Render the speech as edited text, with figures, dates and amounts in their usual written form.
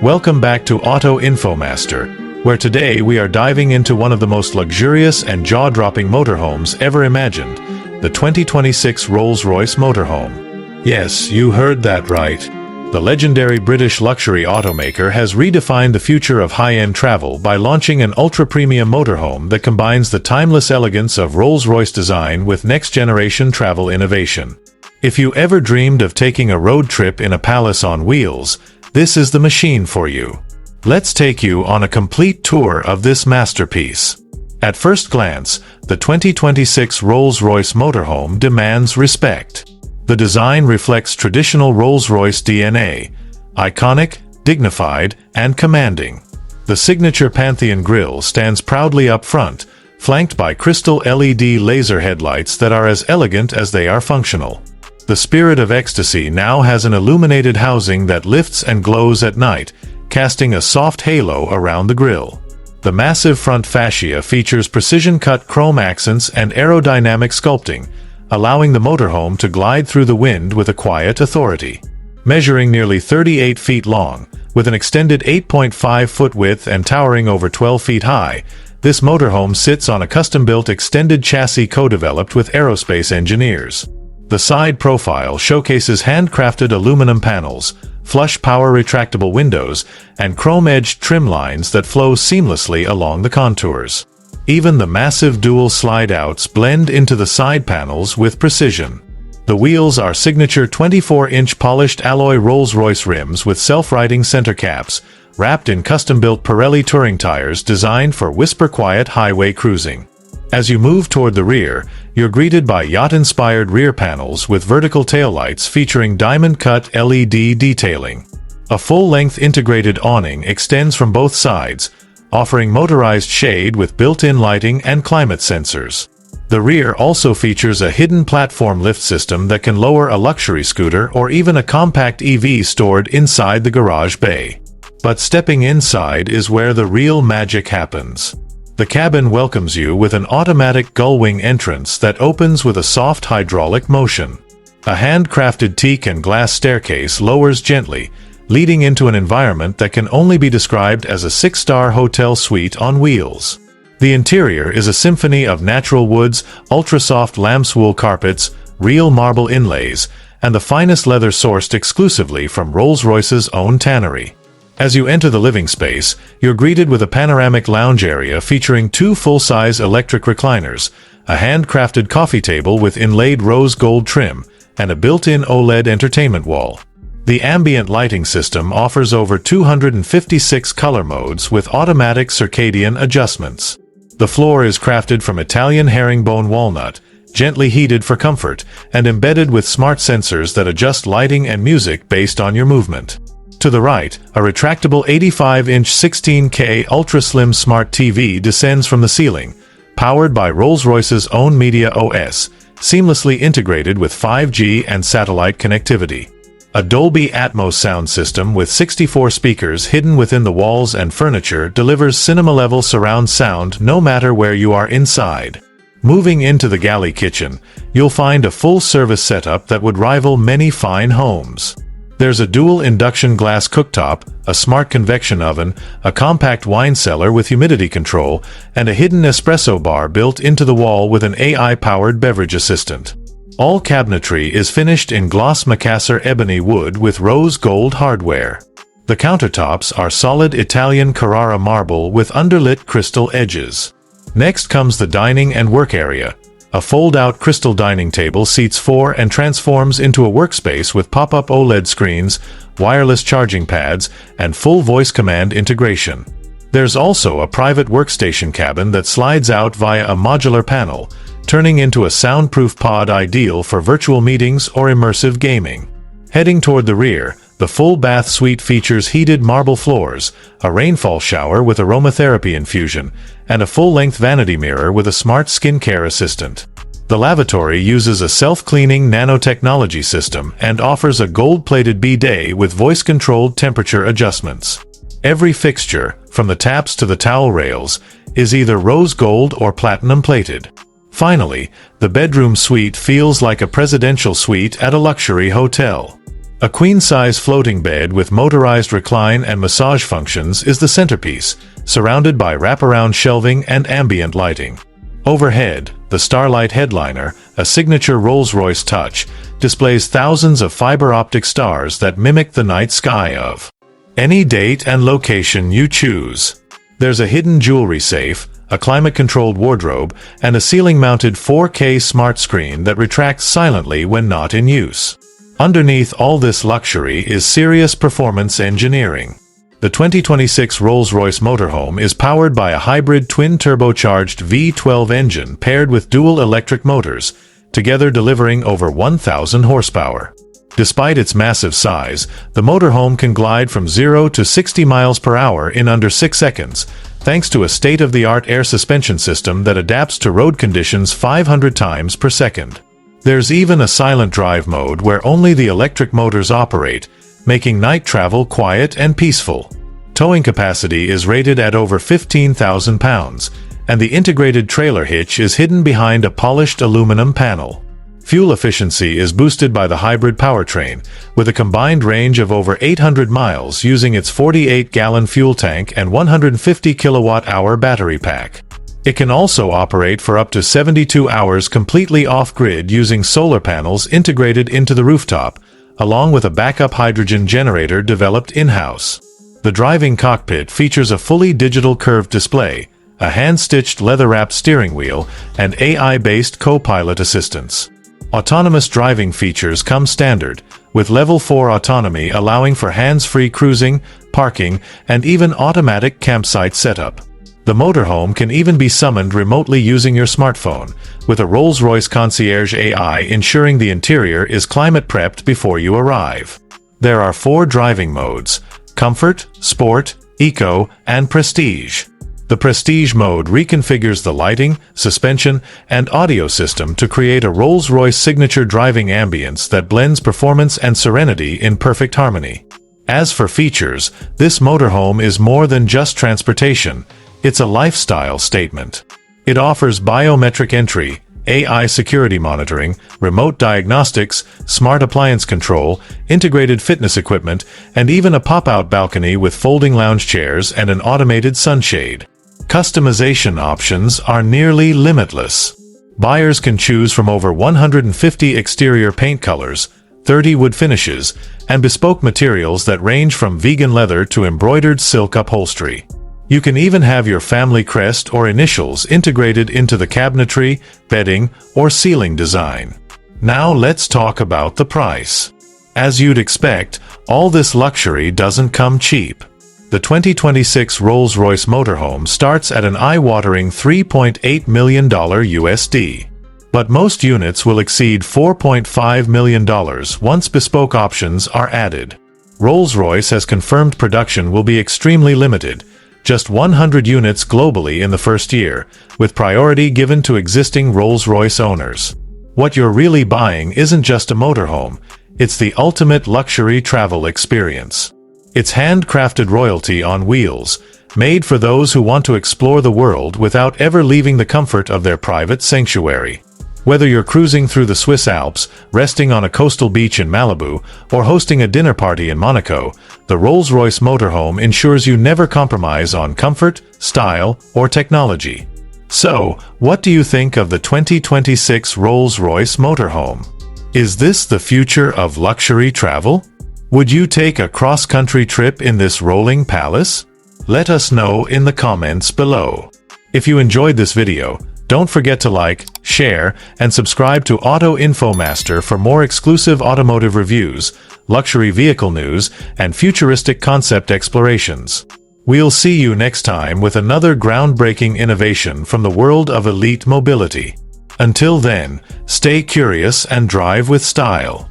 Welcome back to Auto Infomaster, where today we are diving into one of the most luxurious and jaw-dropping motorhomes ever imagined, the 2026 Rolls-Royce Motorhome. Yes, you heard that right. The legendary British luxury automaker has redefined the future of high-end travel by launching an ultra-premium motorhome that combines the timeless elegance of Rolls-Royce design with next-generation travel innovation. If you ever dreamed of taking a road trip in a palace on wheels, this is the machine for you. Let's take you on a complete tour of this masterpiece. At first glance, the 2026 Rolls-Royce Motorhome demands respect. The design reflects traditional Rolls-Royce DNA, iconic, dignified, and commanding. The signature Pantheon grille stands proudly up front, flanked by crystal LED laser headlights that are as elegant as they are functional. The Spirit of Ecstasy now has an illuminated housing that lifts and glows at night, casting a soft halo around the grille. The massive front fascia features precision-cut chrome accents and aerodynamic sculpting, allowing the motorhome to glide through the wind with a quiet authority. Measuring nearly 38 feet long, with an extended 8.5-foot width and towering over 12 feet high, this motorhome sits on a custom-built extended chassis co-developed with aerospace engineers. The side profile showcases handcrafted aluminum panels, flush power retractable windows, and chrome-edged trim lines that flow seamlessly along the contours. Even the massive dual slide-outs blend into the side panels with precision. The wheels are signature 24-inch polished alloy Rolls-Royce rims with self-riding center caps, wrapped in custom-built Pirelli touring tires designed for whisper-quiet highway cruising. As you move toward the rear, you're greeted by yacht-inspired rear panels with vertical taillights featuring diamond-cut LED detailing. A full-length integrated awning extends from both sides, offering motorized shade with built-in lighting and climate sensors. The rear also features a hidden platform lift system that can lower a luxury scooter or even a compact EV stored inside the garage bay. But stepping inside is where the real magic happens. The cabin welcomes you with an automatic gullwing entrance that opens with a soft hydraulic motion. A handcrafted teak and glass staircase lowers gently, leading into an environment that can only be described as a 6-star hotel suite on wheels. The interior is a symphony of natural woods, ultra-soft lamb's wool carpets, real marble inlays, and the finest leather sourced exclusively from Rolls-Royce's own tannery. As you enter the living space, you're greeted with a panoramic lounge area featuring 2 full-size electric recliners, a handcrafted coffee table with inlaid rose gold trim, and a built-in OLED entertainment wall. The ambient lighting system offers over 256 color modes with automatic circadian adjustments. The floor is crafted from Italian herringbone walnut, gently heated for comfort, and embedded with smart sensors that adjust lighting and music based on your movement. To the right, a retractable 85-inch 16K ultra-slim smart TV descends from the ceiling, powered by Rolls-Royce's own Media OS, seamlessly integrated with 5G and satellite connectivity. A Dolby Atmos sound system with 64 speakers hidden within the walls and furniture delivers cinema-level surround sound no matter where you are inside. Moving into the galley kitchen, you'll find a full-service setup that would rival many fine homes. There's a dual induction glass cooktop, a smart convection oven, a compact wine cellar with humidity control, and a hidden espresso bar built into the wall with an AI-powered beverage assistant. All cabinetry is finished in gloss Macassar ebony wood with rose gold hardware. The countertops are solid Italian Carrara marble with underlit crystal edges. Next comes the dining and work area. A fold-out crystal dining table seats 4 and transforms into a workspace with pop-up OLED screens, wireless charging pads, and full voice command integration. There's also a private workstation cabin that slides out via a modular panel, turning into a soundproof pod ideal for virtual meetings or immersive gaming. Heading toward the rear, the full bath suite features heated marble floors, a rainfall shower with aromatherapy infusion, and a full-length vanity mirror with a smart skincare assistant. The lavatory uses a self-cleaning nanotechnology system and offers a gold-plated bidet with voice-controlled temperature adjustments. Every fixture, from the taps to the towel rails, is either rose gold or platinum plated. Finally, the bedroom suite feels like a presidential suite at a luxury hotel. A queen-size floating bed with motorized recline and massage functions is the centerpiece, surrounded by wraparound shelving and ambient lighting. Overhead, the Starlight headliner, a signature Rolls-Royce touch, displays thousands of fiber-optic stars that mimic the night sky of any date and location you choose. There's a hidden jewelry safe, a climate-controlled wardrobe, and a ceiling-mounted 4K smart screen that retracts silently when not in use. Underneath all this luxury is serious performance engineering. The 2026 Rolls-Royce Motorhome is powered by a hybrid twin-turbocharged V12 engine paired with dual electric motors, together delivering over 1,000 horsepower. Despite its massive size, the motorhome can glide from 0 to 60 miles per hour in under 6 seconds, thanks to a state-of-the-art air suspension system that adapts to road conditions 500 times per second. There's even a silent drive mode where only the electric motors operate, making night travel quiet and peaceful. Towing capacity is rated at over 15,000 pounds, and the integrated trailer hitch is hidden behind a polished aluminum panel. Fuel efficiency is boosted by the hybrid powertrain, with a combined range of over 800 miles using its 48-gallon fuel tank and 150 kilowatt-hour battery pack. It can also operate for up to 72 hours completely off-grid using solar panels integrated into the rooftop, along with a backup hydrogen generator developed in-house. The driving cockpit features a fully digital curved display, a hand-stitched leather-wrapped steering wheel, and AI-based co-pilot assistance. Autonomous driving features come standard, with Level 4 autonomy allowing for hands-free cruising, parking, and even automatic campsite setup. The motorhome can even be summoned remotely using your smartphone, with a Rolls-Royce Concierge AI ensuring the interior is climate-prepped before you arrive. There are 4 driving modes: Comfort, Sport, Eco, and Prestige. The Prestige mode reconfigures the lighting, suspension, and audio system to create a Rolls-Royce signature driving ambience that blends performance and serenity in perfect harmony. As for features, this motorhome is more than just transportation. It's a lifestyle statement. It offers biometric entry, AI security monitoring, remote diagnostics, smart appliance control, integrated fitness equipment, and even a pop-out balcony with folding lounge chairs and an automated sunshade. Customization options are nearly limitless. Buyers can choose from over 150 exterior paint colors, 30 wood finishes, and bespoke materials that range from vegan leather to embroidered silk upholstery. You can even have your family crest or initials integrated into the cabinetry, bedding, or ceiling design. Now let's talk about the price. As you'd expect, all this luxury doesn't come cheap. The 2026 Rolls-Royce Motorhome starts at an eye-watering $3.8 million USD. But most units will exceed $4.5 million once bespoke options are added. Rolls-Royce has confirmed production will be extremely limited, just 100 units globally in the first year, with priority given to existing Rolls-Royce owners. What you're really buying isn't just a motorhome, it's the ultimate luxury travel experience. It's handcrafted royalty on wheels, made for those who want to explore the world without ever leaving the comfort of their private sanctuary. Whether you're cruising through the Swiss Alps, resting on a coastal beach in Malibu, or hosting a dinner party in Monaco, the Rolls-Royce Motorhome ensures you never compromise on comfort, style, or technology. So, what do you think of the 2026 Rolls-Royce Motorhome? Is this the future of luxury travel? Would you take a cross-country trip in this rolling palace? Let us know in the comments below. If you enjoyed this video, don't forget to like, share, and subscribe to Auto Infomaster for more exclusive automotive reviews, luxury vehicle news, and futuristic concept explorations. We'll see you next time with another groundbreaking innovation from the world of elite mobility. Until then, stay curious and drive with style.